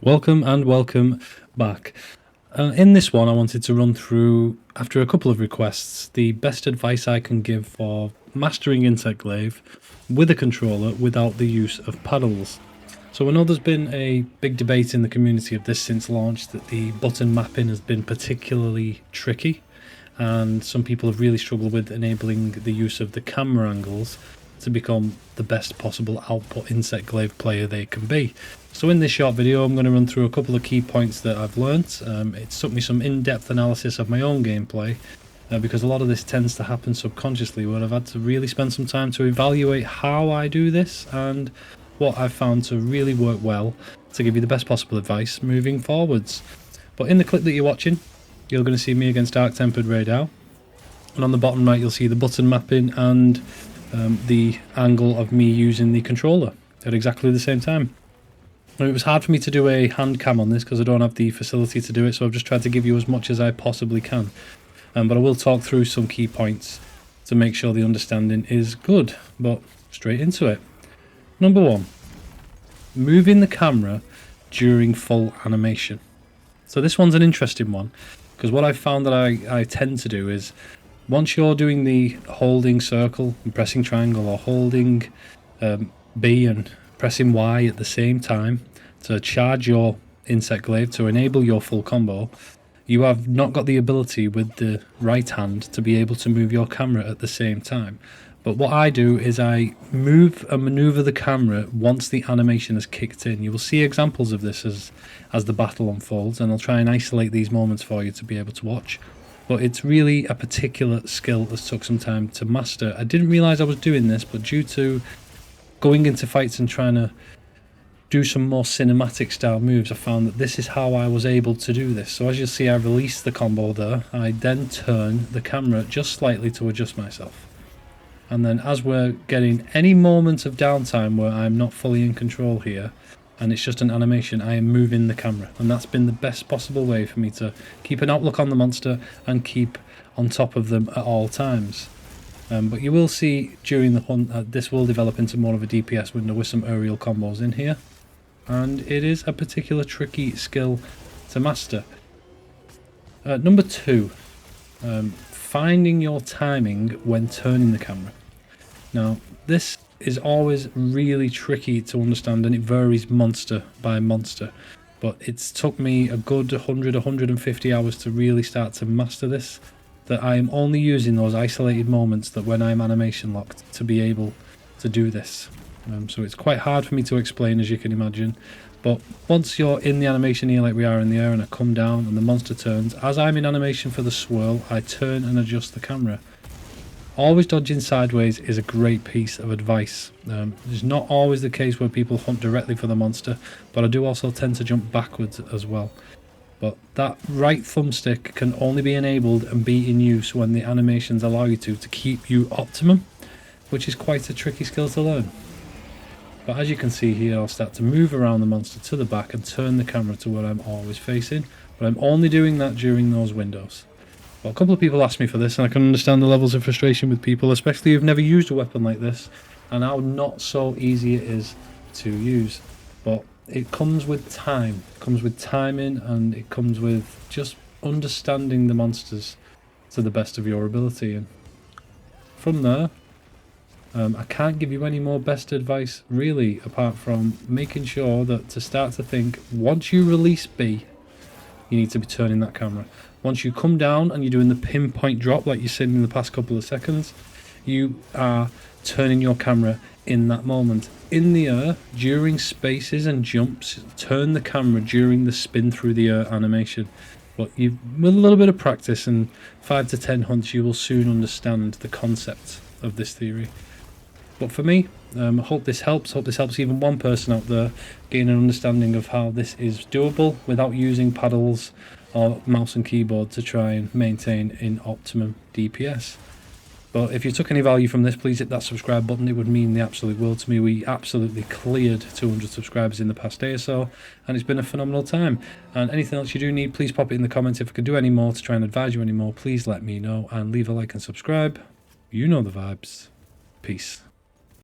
Welcome and welcome back. In this one I wanted to run through, after a couple of requests, the best advice I can give for mastering Insect Glaive with a controller without the use of paddles. So I know there's been a big debate in the community of this since launch that the button mapping has been particularly tricky, and some people have really struggled with enabling the use of the camera angles to become the best possible output Insect Glaive player they can be. So in this short video I'm going to run through a couple of key points that I've learnt. It took me some in-depth analysis of my own gameplay because a lot of this tends to happen subconsciously, where I've had to really spend some time to evaluate how I do this and what I've found to really work well to give you the best possible advice moving forwards. But in the clip that you're watching, you're going to see me against Dark Tempered Radar, and on the bottom right you'll see the button mapping and the angle of me using the controller at exactly the same time. Now, it was hard for me to do a hand cam on this because I don't have the facility to do it, so I've just tried to give you as much as I possibly can. But I will talk through some key points to make sure the understanding is good. But straight into it. Number one, moving the camera during full animation. So this one's an interesting one, because what I've found that I tend to do is, once you're doing the holding circle and pressing triangle, or holding B and pressing Y at the same time to charge your Insect Glaive to enable your full combo, you have not got the ability with the right hand to be able to move your camera at the same time. But what I do is I move and maneuver the camera once the animation has kicked in. You will see examples of this as the battle unfolds, and I'll try and isolate these moments for you to be able to watch. But it's really a particular skill that took some time to master. I didn't realise I was doing this, but due to going into fights and trying to do some more cinematic style moves, I found that this is how I was able to do this. So as you'll see, I release the combo there. I then turn the camera just slightly to adjust myself. And then as we're getting any moment of downtime where I'm not fully in control here, and it's just an animation, I am moving the camera. And that's been the best possible way for me to keep an outlook on the monster and keep on top of them at all times. But you will see during the hunt this will develop into more of a DPS window with some aerial combos in here. And it is a particular tricky skill to master. Number two, finding your timing when turning the camera. Now, this is always really tricky to understand, and it varies monster by monster. But it's took me a good 100-150 hours to really start to master this. That I am only using those isolated moments that when I'm animation locked to be able to do this. So it's quite hard for me to explain, as you can imagine. But once you're in the animation here like we are in the air, and I come down and the monster turns, as I'm in animation for the swirl, I turn and adjust the camera. Always dodging sideways is a great piece of advice. It's not always the case where people hunt directly for the monster, but I do also tend to jump backwards as well. But that right thumbstick can only be enabled and be in use when the animations allow you to keep you optimum, which is quite a tricky skill to learn. But as you can see here, I'll start to move around the monster to the back and turn the camera to where I'm always facing, but I'm only doing that during those windows. Well, a couple of people asked me for this, and I can understand the levels of frustration with people, especially who've never used a weapon like this, and how not so easy it is to use. But it comes with time, it comes with timing, and it comes with just understanding the monsters to the best of your ability. And from there, I can't give you any more best advice really, apart from making sure that to start to think, once you release B, you need to be turning that camera. Once you come down and you're doing the pinpoint drop like you've seen in the past couple of seconds, you are turning your camera in that moment. In the air, during spaces and jumps, turn the camera during the spin through the air animation. But with a little bit of practice and 5 to 10 hunts, you will soon understand the concept of this theory. But for me, I hope this helps. Hope this helps even one person out there gain an understanding of how this is doable without using paddles or mouse and keyboard to try and maintain in optimum DPS. But if you took any value from this, please hit that subscribe button. It would mean the absolute world to me. We absolutely cleared 200 subscribers in the past day or so, and it's been a phenomenal time. And anything else you do need, please pop it in the comments. If I could do any more to try and advise you any more, please let me know, and leave a like and subscribe. You know the vibes. Peace.